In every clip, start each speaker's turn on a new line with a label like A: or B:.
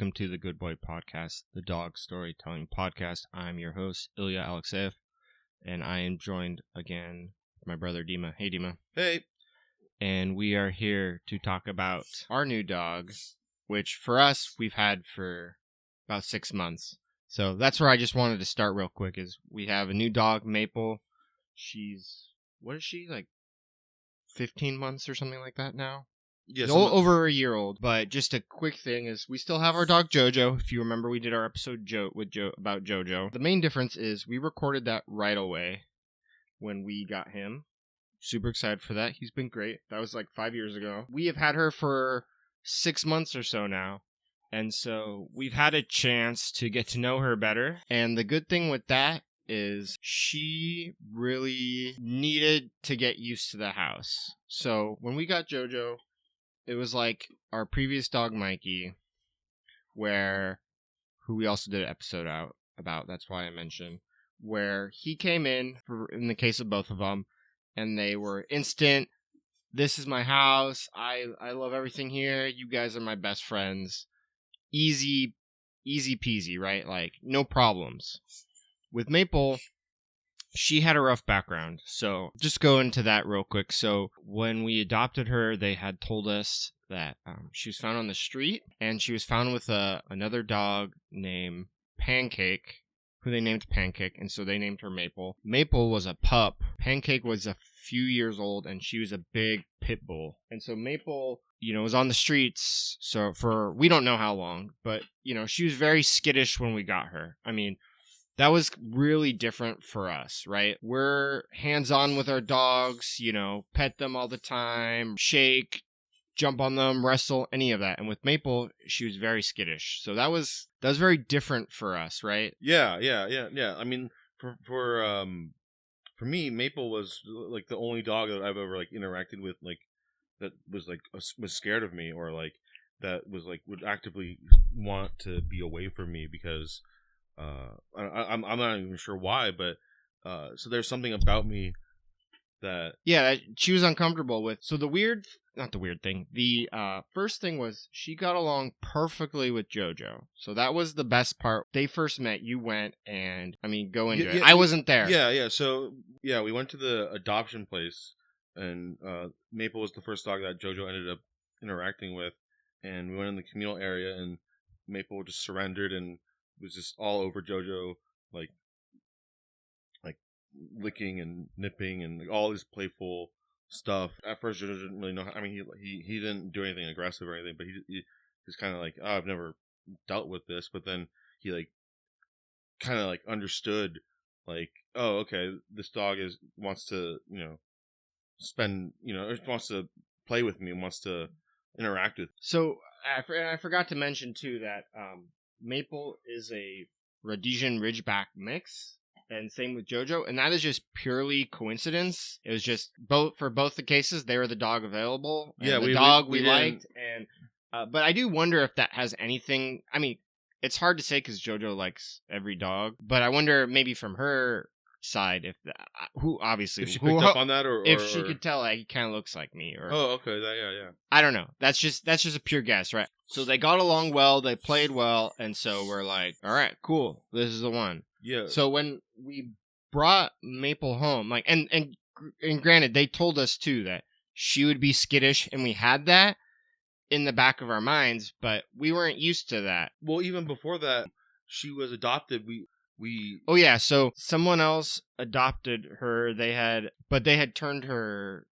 A: welcome to the Good Boy Podcast, the dog storytelling podcast. I'm your host, Ilya Alexeyev, and I am joined again by my brother Dima. Hey, Dima.
B: Hey.
A: And we are here to talk about our new dog, which for us, we've had for about 6 months. So that's where I just wanted to start real quick, is we have a new dog, Maple. What is she, like 15 months or something like that now?
B: Yes,
A: Over a year old. But just a quick thing is we still have our dog Jojo. If you remember, we did our episode about Jojo. The main difference is we recorded that right away when we got him. Super excited for that. He's been great. That was like 5 years ago. We have had her for 6 months or so now. And so we've had a chance to get to know her better. And the good thing with that is she really needed to get used to the house. So when we got Jojo, it was like our previous dog, Mikey, who we also did an episode about, that's why I mentioned, where he came in the case of both of them, and they were instant, this is my house, I love everything here, you guys are my best friends. Easy peasy, right? Like, no problems. With Maple, she had a rough background, so just go into that real quick. So when we adopted her, they had told us that she was found on the street, and she was found with another dog named Pancake, who they named Pancake, and so they named her Maple. Maple was a pup. Pancake was a few years old, and she was a big pit bull. And so Maple, was on the streets, so for we don't know how long, but, she was very skittish when we got her. I mean, that was really different for us, right? We're hands-on with our dogs, pet them all the time, shake, jump on them, wrestle, any of that. And with Maple, she was very skittish. So that was very different for us, right?
B: Yeah. I mean, for me, Maple was like the only dog that I've ever like interacted with, like that was like was scared of me, or like that was like would actively want to be away from me because I'm not even sure why, but so there's something about me that
A: she was uncomfortable with. So the first thing was she got along perfectly with Jojo. So that was the best part. They first met, you went, and I mean, go into it. I wasn't there.
B: Yeah. So we went to the adoption place, and Maple was the first dog that Jojo ended up interacting with, and we went in the communal area, and Maple just surrendered and was just all over Jojo, like licking and nipping and all this playful stuff. At first, Jojo didn't really know how, I mean, he didn't do anything aggressive or anything, but he was kind of like, oh, I've never dealt with this. But then he like kind of like understood, like, oh, okay, this dog wants to wants to play with me and wants to interact with me.
A: So I forgot to mention too that Maple is a Rhodesian Ridgeback mix, and same with Jojo, and that is just purely coincidence. It was just for both the cases, they were the dog available.
B: Yeah,
A: the dog we liked, and but I do wonder if that has anything. I mean, it's hard to say because Jojo likes every dog, but I wonder maybe from her side if she
B: picked up on that, or
A: if she could tell he kind of looks like me, or
B: okay, yeah.
A: I don't know. That's just a pure guess, right? So they got along well, they played well, and so we're like, all right, cool, this is the one.
B: Yeah.
A: So when we brought Maple home, like, and granted, they told us too that she would be skittish, and we had that in the back of our minds, but we weren't used to that.
B: Well, even before that, she was adopted.
A: Oh yeah, so someone else adopted her. They had turned her.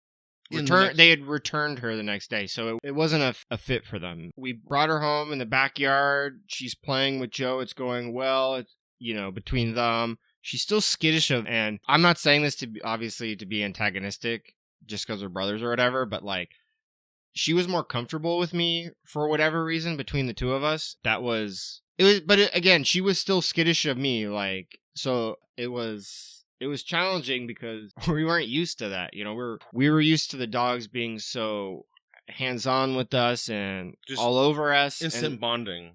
A: They had returned her the next day, so it wasn't a fit for them. We brought her home in the backyard. She's playing with Joe. It's going well. It's, between them. She's still skittish and I'm not saying this to be antagonistic just because we're brothers or whatever, but like, she was more comfortable with me for whatever reason between the two of us. Again, she was still skittish of me, like, so it was challenging because we weren't used to that. We were used to the dogs being so hands-on with us and just all over us.
B: Instant bonding,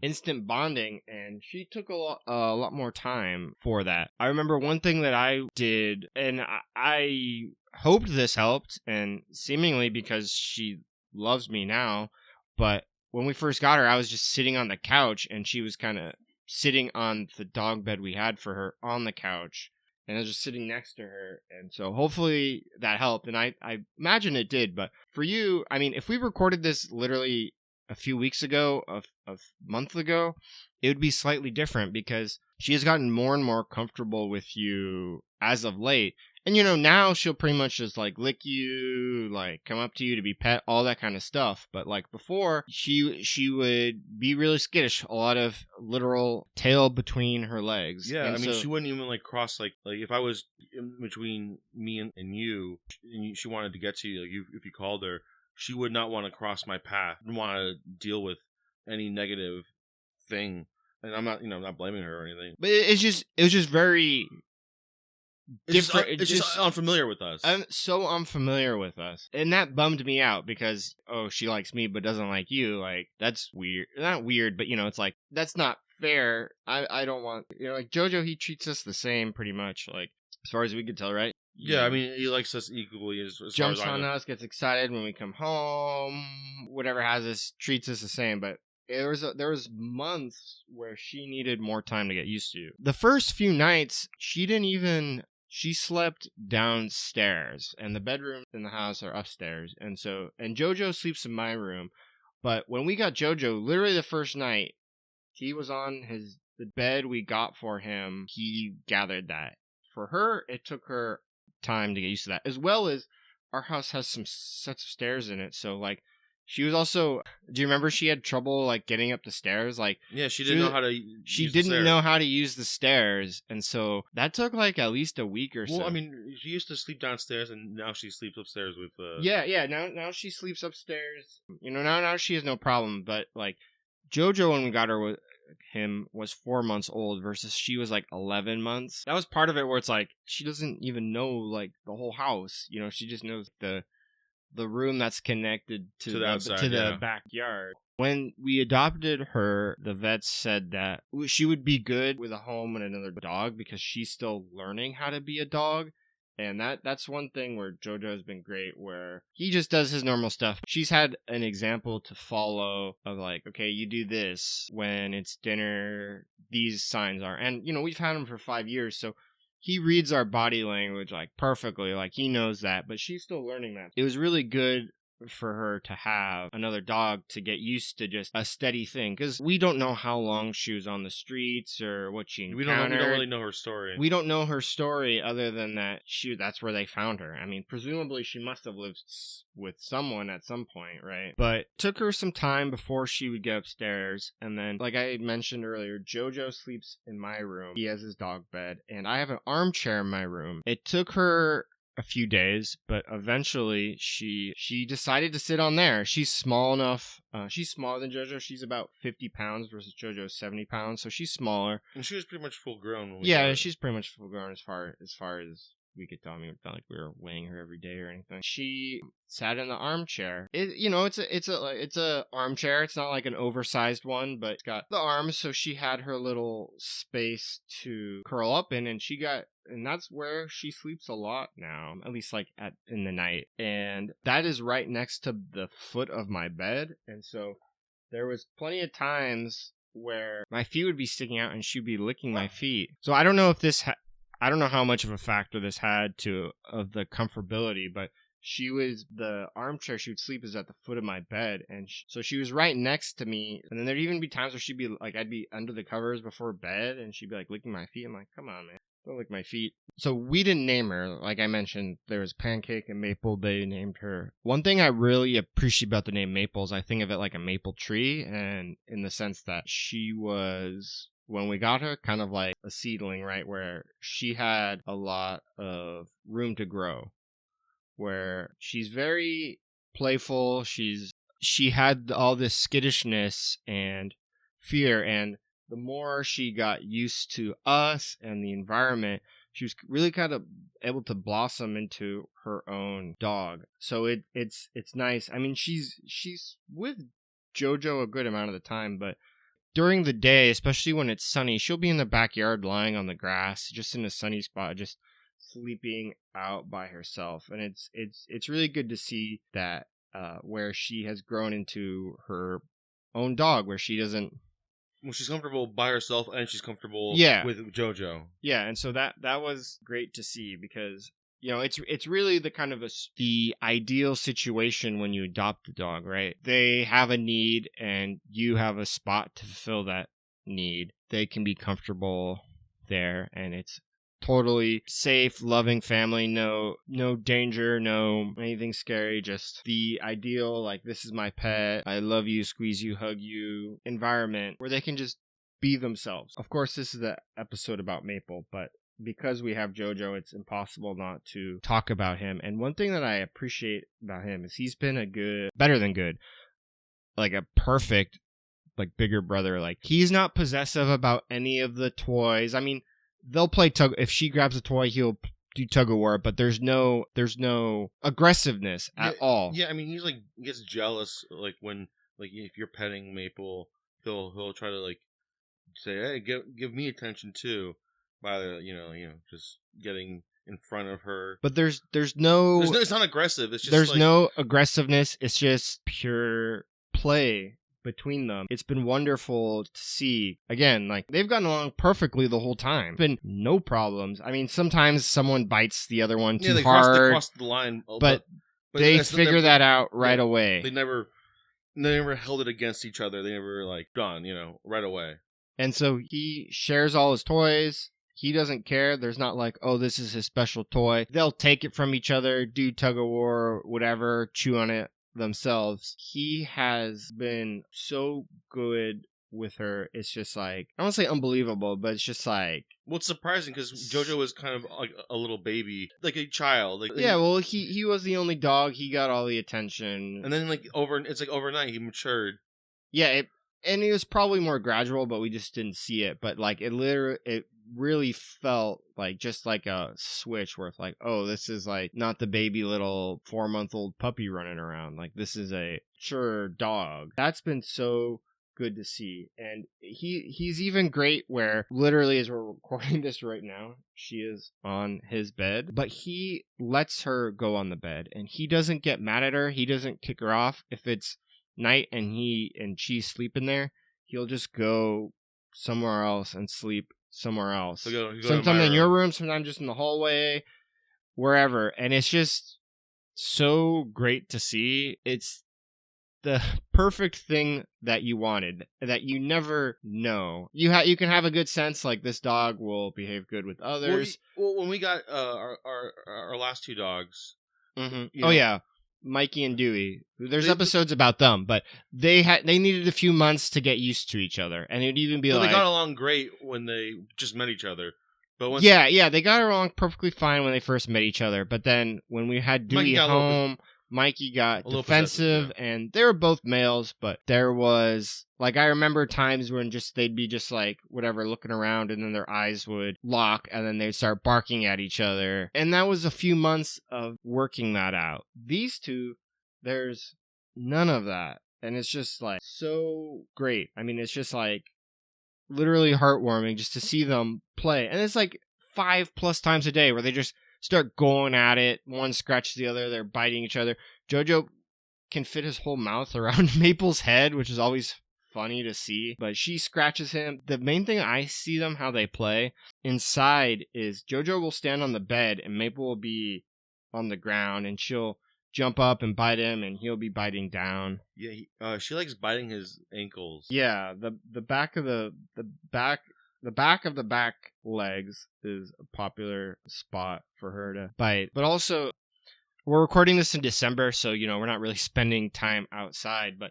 A: and she took a lot more time for that. I remember one thing that I did, and I hoped this helped, and seemingly because she loves me now, but when we first got her, I was just sitting on the couch, and she was kind of sitting on the dog bed we had for her on the couch, and I was just sitting next to her. And so hopefully that helped, and I imagine it did. But for you, I mean, if we recorded this literally a few weeks ago, a month ago, it would be slightly different because she has gotten more and more comfortable with you as of late. And, now she'll pretty much just, like, lick you, like, come up to you to be pet, all that kind of stuff. But, like, before, she would be really skittish, a lot of literal tail between her legs.
B: Yeah,
A: And
B: I mean,
A: so-
B: she wouldn't even, like, cross, like if I was in between me and you, and she wanted to get to you, like, if you called her, she would not want to cross my path, didn't want to deal with any negative thing. And I'm not, not blaming her or anything.
A: But it was just very different.
B: It's just unfamiliar with us.
A: I'm so unfamiliar with us. And that bummed me out because, she likes me but doesn't like you. Like, that's weird. Not weird, but, it's like, that's not fair. I don't want, like, JoJo, he treats us the same pretty much, like, as far as we could tell, right?
B: Yeah, I mean, he likes us equally as
A: Jumps
B: far as I
A: on
B: know.
A: us, gets excited when we come home, whatever has us, treats us the same, but there was months where she needed more time to get used to. The first few nights, she slept downstairs, and the bedrooms in the house are upstairs. And JoJo sleeps in my room. But when we got JoJo, literally the first night, he was on the bed we got for him. He gathered that. For her, it took her time to get used to that. As well as our house has some sets of stairs in it. So, like, she was also, do you remember she had trouble, like, getting up the stairs? Like,
B: yeah, she didn't know how to
A: she
B: use the
A: didn't
B: stairs.
A: know how to use the stairs, and so that took like at least a week or so.
B: Well, I mean, she used to sleep downstairs, and now she sleeps upstairs with.
A: Yeah. Now she sleeps upstairs. Now she has no problem. But like JoJo, when we got her with him, was 4 months old versus she was like 11 months. That was part of it where it's like she doesn't even know like the whole house. She just knows the room that's connected to the
B: outside,
A: the backyard. When we adopted her, the vets said that she would be good with a home and another dog because she's still learning how to be a dog. And that's one thing where JoJo has been great, where he just does his normal stuff. She's had an example to follow of like, okay, you do this when it's dinner, these signs are. And, we've had him for 5 years, so he reads our body language like perfectly, like he knows that, but she's still learning that. It was really good for her to have another dog to get used to just a steady thing, because we don't know how long she was on the streets or what she encountered.
B: We don't really know her story.
A: We don't know her story other than that that's where they found her. I mean, presumably she must have lived with someone at some point, right? But it took her some time before she would get upstairs. And then, like I mentioned earlier, JoJo sleeps in my room. He has his dog bed, and I have an armchair in my room. It took her a few days, but eventually she decided to sit on there. She's small enough. She's smaller than JoJo. She's about 50 pounds versus JoJo's 70 pounds, so she's smaller.
B: And she was pretty much full grown. When
A: Yeah, she's pretty much full grown as far as we could tell. I mean, it's not like we were weighing her every day or anything. She sat in the armchair. It's a armchair. It's not like an oversized one, but it's got the arms, so she had her little space to curl up in, and that's where she sleeps a lot now, at least like in the night. And that is right next to the foot of my bed. And so there was plenty of times where my feet would be sticking out and she'd be licking my feet. So I don't know if I don't know how much of a factor this had of the comfortability, but the armchair she would sleep is at the foot of my bed, and so she was right next to me. And then there'd even be times where she'd be like, I'd be under the covers before bed, and she'd be like licking my feet. I'm like, come on, man, don't lick my feet. So we didn't name her. Like I mentioned, there was Pancake and Maple. They named her. One thing I really appreciate about the name Maple is I think of it like a maple tree, and in the sense that she was, when we got her, kind of like a seedling, right? Where she had a lot of room to grow, where she's very playful. She had all this skittishness and fear, and the more she got used to us and the environment, she was really kind of able to blossom into her own dog. So it's nice. I mean, she's with JoJo a good amount of the time, but during the day, especially when it's sunny, she'll be in the backyard lying on the grass, just in a sunny spot, just sleeping out by herself. And it's really good to see that where she has grown into her own dog where she doesn't.
B: Well, she's comfortable by herself, and she's comfortable with JoJo.
A: Yeah, and so that was great to see because it's really the kind of the ideal situation when you adopt a dog, right? They have a need, and you have a spot to fulfill that need. They can be comfortable there, and it's totally safe, loving family, no danger, no anything scary, just the ideal, like, this is my pet, I love you, squeeze you, hug you environment where they can just be themselves. Of course, this is the episode about Maple, but because we have JoJo, it's impossible not to talk about him. And one thing that I appreciate about him is he's been better than good, like a perfect, like, bigger brother. Like, he's not possessive about any of the toys. I mean, they'll play tug. If she grabs a toy, he'll do tug of war. But there's no aggressiveness at all.
B: Yeah, I mean, he gets jealous. Like when if you're petting Maple, he'll try to like say, "Hey, give me attention too," by just getting in front of her.
A: But there's no.
B: It's not aggressive. It's just
A: there's no aggressiveness. It's just pure play between them. It's been wonderful to see. Again, like, they've gotten along perfectly the whole time. Been no problems. I mean, sometimes someone bites the other one too hard.
B: They crossed the line,
A: but they figure that out right away.
B: They never held it against each other. They never done, right away.
A: And so he shares all his toys. He doesn't care. There's not like, oh, this is his special toy. They'll take it from each other, do tug of war, whatever, chew on it themselves. He has been so good with her. It's just like, I don't want to say unbelievable, but it's just like,
B: well, it's surprising because JoJo was kind of like a little baby, like a child.
A: Well, he was the only dog. He got all the attention,
B: and then it's like overnight he matured.
A: Yeah, and it was probably more gradual, but we just didn't see it. But like, it really felt like just like a switch where it's like, oh, this is like not the baby little 4-month-old puppy running around. Like, this is a mature dog. That's been so good to see. And he's even great where literally as we're recording this right now, she is on his bed, but he lets her go on the bed and he doesn't get mad at her. He doesn't kick her off. If it's night and she's sleeping there, he'll just go somewhere else and sleep somewhere else. Sometimes in your room, sometimes just in the hallway, wherever. And it's just so great to see. It's the perfect thing that you wanted, that you never know. You can have a good sense like this dog will behave good with others.
B: Well, when we got our last two dogs,
A: yeah, Mikey and Dewey. There's episodes about them, but they needed a few months to get used to each other, and it'd even be
B: they got along great when they just met each other. But once
A: they got along perfectly fine when they first met each other. But then when we had Dewey home, Mikey got defensive, and they were both males, but there was, like, I remember times when they'd be just like, whatever, looking around, and then their eyes would lock, and then they'd start barking at each other. And that was a few months of working that out. These two, there's none of that. And it's just, like, so great. I mean, it's just, like, literally heartwarming just to see them play. And it's, like, 5+ times a day where they just start going at it. One scratches the other. They're biting each other. JoJo can fit his whole mouth around Maple's head, which is always funny to see. But she scratches him. The main thing I see them, how they play inside, is JoJo will stand on the bed and Maple will be on the ground, and she'll jump up and bite him, and he'll be biting down.
B: Yeah, she likes biting his ankles.
A: Yeah, the back of the back legs is a popular spot for her to bite. But also, we're recording this in December, so, we're not really spending time outside. But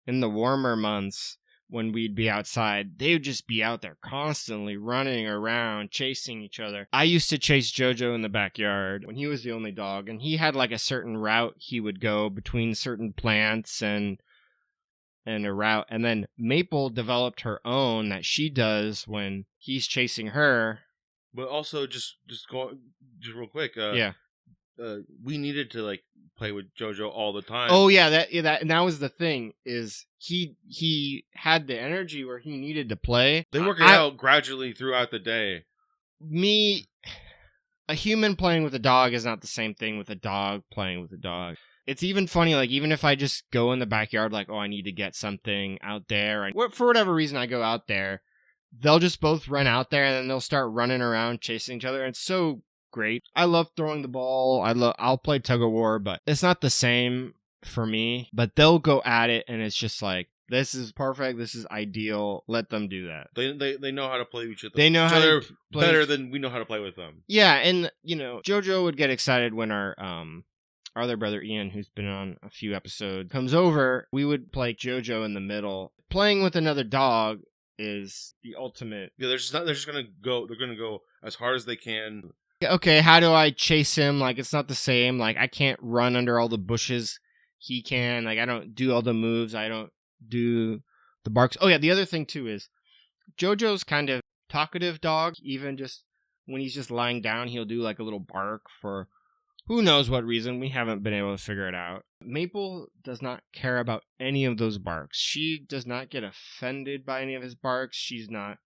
A: in the warmer months, when we'd be outside, they would just be out there constantly running around, chasing each other. I used to chase JoJo in the backyard when he was the only dog, and he had like a certain route he would go between certain plants and a route, and then Maple developed her own that she does when he's chasing her.
B: But also, just real quick, we needed to like play with JoJo all the time.
A: Oh yeah, that was the thing, is he had the energy where he needed to play.
B: They work it out gradually throughout the day.
A: A human playing with a dog is not the same thing with a dog playing with a dog. It's even funny, like, even if I just go in the backyard, like, oh, I need to get something out there, and for whatever reason I go out there, they'll just both run out there, and then they'll start running around chasing each other. It's so great. I love throwing the ball. I'll play tug of war, but it's not the same for me. But they'll go at it, and it's just like, this is perfect. This is ideal. Let them do that.
B: They know how to play with each other.
A: They know how to play
B: better than we know how to play with them.
A: Yeah, and JoJo would get excited when our other brother Ian, who's been on a few episodes, comes over. We would play JoJo in the middle. Playing with another dog is the ultimate.
B: Yeah, they're just gonna go. They're gonna go as hard as they can.
A: Okay, how do I chase him? Like, it's not the same. Like, I can't run under all the bushes. He can. Like, I don't do all the moves. I don't do the barks. Oh yeah, the other thing too is JoJo's kind of talkative dog. Even just when he's just lying down, he'll do like a little bark for who knows what reason. We haven't been able to figure it out. Maple does not care about any of those barks. She does not get offended by any of his barks. She's not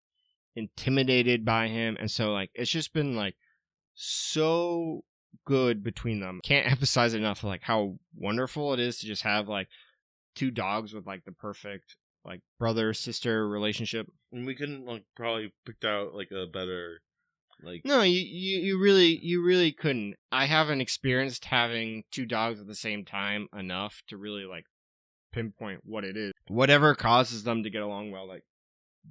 A: intimidated by him. And so, like, it's just been, like, so good between them. Can't emphasize enough, like, how wonderful it is to just have, like, two dogs with, like, the perfect, like, brother-sister relationship.
B: And we couldn't, like, probably picked out, like, a better... Like,
A: no, you really couldn't. I haven't experienced having two dogs at the same time enough to really, like, pinpoint what it is. Whatever causes them to get along well, like,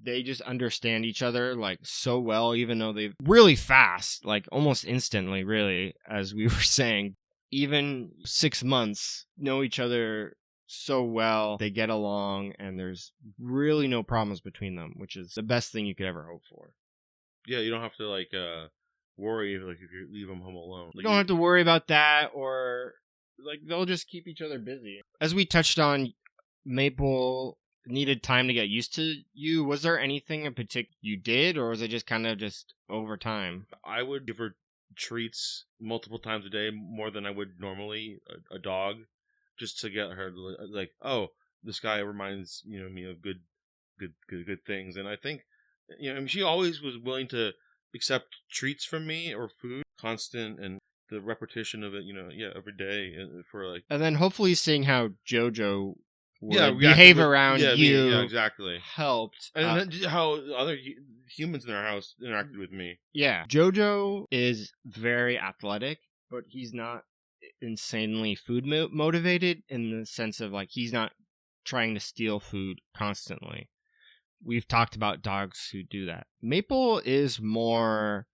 A: they just understand each other, like, so well, even though they've really fast, like, almost instantly, really, as we were saying. Even 6 months, know each other so well, they get along, and there's really no problems between them, which is the best thing you could ever hope for.
B: Yeah, you don't have to, like, worry if you leave them home alone. Like,
A: you don't have to worry about that, or, like, they'll just keep each other busy. As we touched on, Maple needed time to get used to you. Was there anything in particular you did, or was it just kind of just over time?
B: I would give her treats multiple times a day, more than I would normally a dog, just to get her, like, oh, this guy reminds me of good things. And I think, I mean, she always was willing to accept treats from me or food, constant, and the repetition of it, every day for, like.
A: And then hopefully seeing how JoJo would behave around you.
B: Yeah, exactly.
A: Helped.
B: And then how other humans in our house interacted with me.
A: Yeah. JoJo is very athletic, but he's not insanely food motivated in the sense of, like, he's not trying to steal food constantly. We've talked about dogs who do that. Maple is more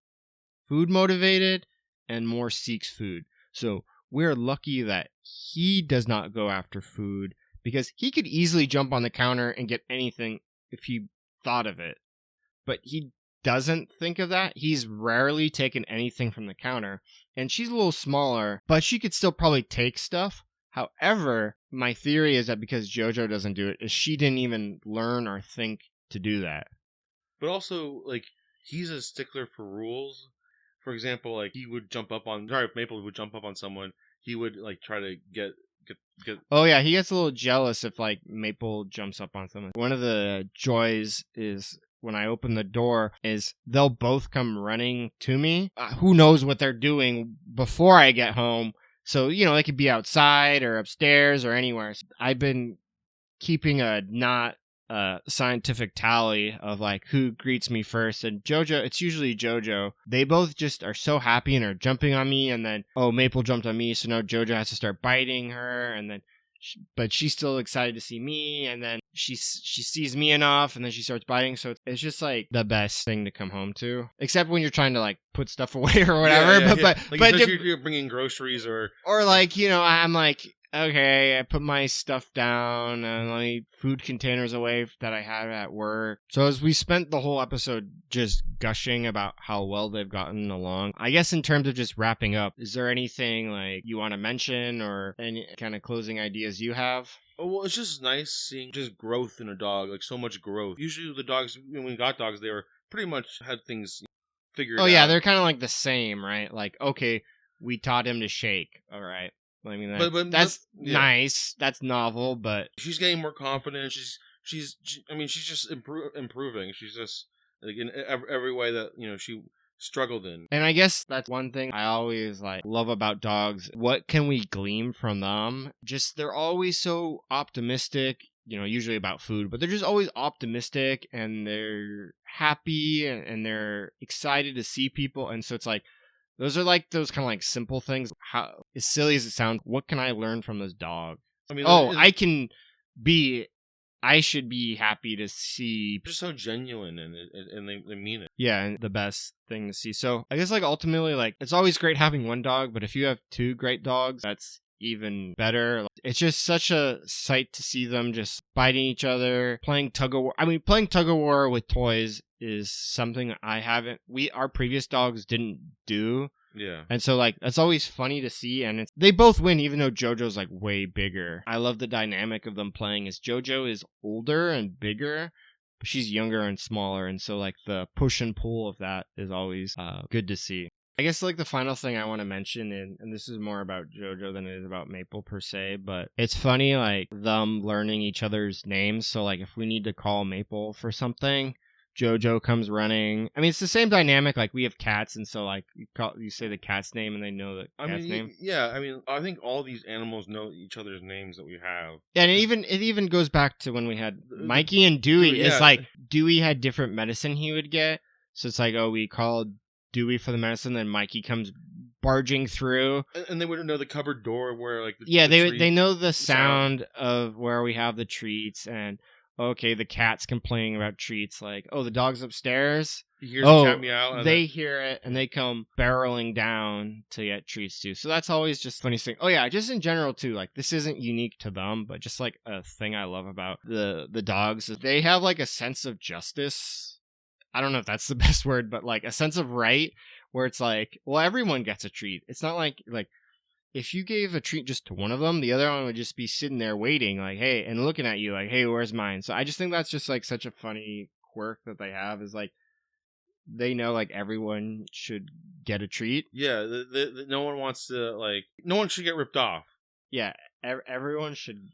A: food motivated and more seeks food. So we're lucky that he does not go after food, because he could easily jump on the counter and get anything if he thought of it. But he doesn't think of that. He's rarely taken anything from the counter. And she's a little smaller, but she could still probably take stuff. However, my theory is that because JoJo doesn't do it, is she didn't even learn or think to do that.
B: But also, like, he's a stickler for rules. For example, like, if Maple would jump up on someone, he would, like, try to get.
A: Oh yeah, he gets a little jealous if, like, Maple jumps up on someone. One of the joys is when I open the door is they'll both come running to me. Who knows what they're doing before I get home? So, they could be outside or upstairs or anywhere. So I've been keeping a not scientific tally of, like, who greets me first, and JoJo, it's usually JoJo. They both just are so happy and are jumping on me, and then, oh, Maple jumped on me, so now JoJo has to start biting her, and then but she's still excited to see me, and then she sees me enough, and then she starts biting. So it's just, like, the best thing to come home to, except when you're trying to, like, put stuff away or whatever.
B: Yeah. But you're bringing groceries or
A: like, I'm like, okay, I put my stuff down and my food containers away that I had at work. So as we spent the whole episode just gushing about how well they've gotten along, I guess in terms of just wrapping up, is there anything, like, you want to mention or any kind of closing ideas you have?
B: Oh, well, it's just nice seeing just growth in a dog, like, so much growth. Usually the dogs, when we got dogs, they were pretty much had things figured out.
A: Oh yeah, they're kind of like the same, right? Like, okay, we taught him to shake, all right. I mean, that's nice. That's novel, but
B: she's getting more confident. She's just improving. She's just, like, in every way that she struggled in.
A: And I guess that's one thing I always like love about dogs. What can we glean from them? Just they're always so optimistic, usually about food, but they're just always optimistic and they're happy and they're excited to see people. And so it's like, those are like those kind of like simple things. How as silly as it sounds, what can I learn from this dog?
B: I mean,
A: I should be happy to see.
B: They're just so genuine and they mean it.
A: Yeah, and the best thing to see. So I guess like ultimately, like it's always great having one dog, but if you have two great dogs, that's even better. It's just such a sight to see them just biting each other, playing tug of war. I mean, playing tug of war with toys is something our previous dogs didn't do.
B: Yeah.
A: And so like that's always funny to see, and they both win even though JoJo's like way bigger. I love the dynamic of them playing as JoJo is older and bigger, but she's younger and smaller, and so like the push and pull of that is always good to see. I guess like the final thing I want to mention, and this is more about JoJo than it is about Maple per se, but it's funny like them learning each other's names. So like if we need to call Maple for something, JoJo comes running. I mean, it's the same dynamic. Like we have cats, and so like you say the cat's name, and they know the cat's name.
B: Yeah, I mean, I think all these animals know each other's names that we have.
A: Yeah, and it even goes back to when we had Mikey and Dewey.
B: Yeah.
A: It's like Dewey had different medicine he would get, so it's like we called Dewey for the medicine, then Mikey comes barging through,
B: and they wouldn't know the cupboard door where like
A: they know the sound of where we have the treats, and okay, the cat's complaining about treats, like the dog's upstairs.
B: He hears the cat meow, and
A: they hear it and they come barreling down to get treats too. So that's always just funny thing. Oh yeah, just in general too, like this isn't unique to them, but just like a thing I love about the dogs is they have like a sense of justice. I don't know if that's the best word, but like a sense of right, where it's like, well, everyone gets a treat. It's not like if you gave a treat just to one of them, the other one would just be sitting there waiting, like, hey, and looking at you like, hey, where's mine? So I just think that's just like such a funny quirk that they have, is like they know like everyone should get a treat.
B: Yeah, no one wants to no one should get ripped off.
A: Yeah, everyone should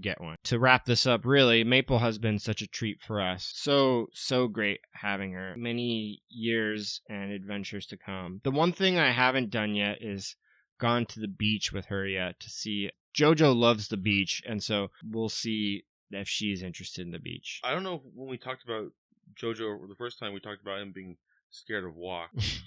A: get one. To wrap this up, really, Maple has been such a treat for us. So great having her. Many years and adventures to come. The one thing I haven't done yet is gone to the beach with her yet to see. JoJo loves the beach, and so we'll see if she's interested in the beach.
B: I don't know when we talked about JoJo the first time, we talked about him being scared of walks.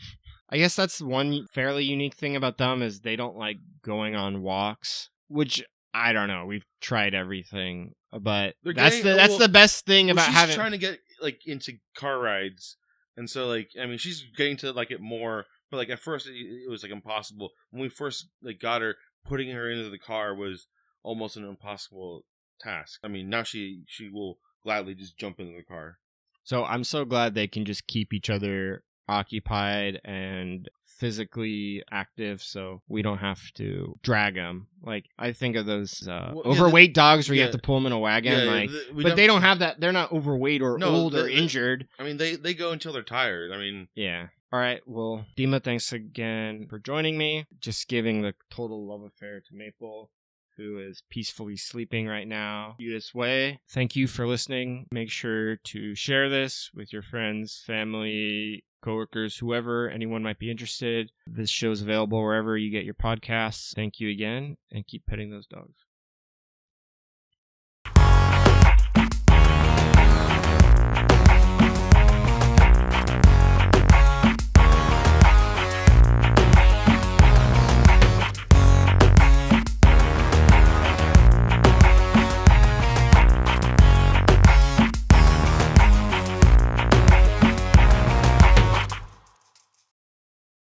A: I guess that's one fairly unique thing about them, is they don't like going on walks, which I don't know. We've tried everything, but that's the best thing about
B: she's
A: having.
B: Trying to get like into car rides, and so like I mean she's getting to like it more. But like at first it was like impossible. When we first like got her, putting her into the car was almost an impossible task. I mean now she will gladly just jump into the car.
A: So I'm so glad they can just keep each other occupied and physically active, so we don't have to drag them. Like I think of those overweight dogs where you have to pull them in a wagon, but they don't have that. They're not overweight or old or injured.
B: I mean, they go until they're tired. I mean,
A: yeah. All right. Well, Dima, thanks again for joining me. Just giving the total love affair to Maple, who is peacefully sleeping right now. This way. Thank you for listening. Make sure to share this with your friends, family, coworkers, anyone might be interested. This show's available wherever you get your podcasts. Thank you again, and keep petting those dogs.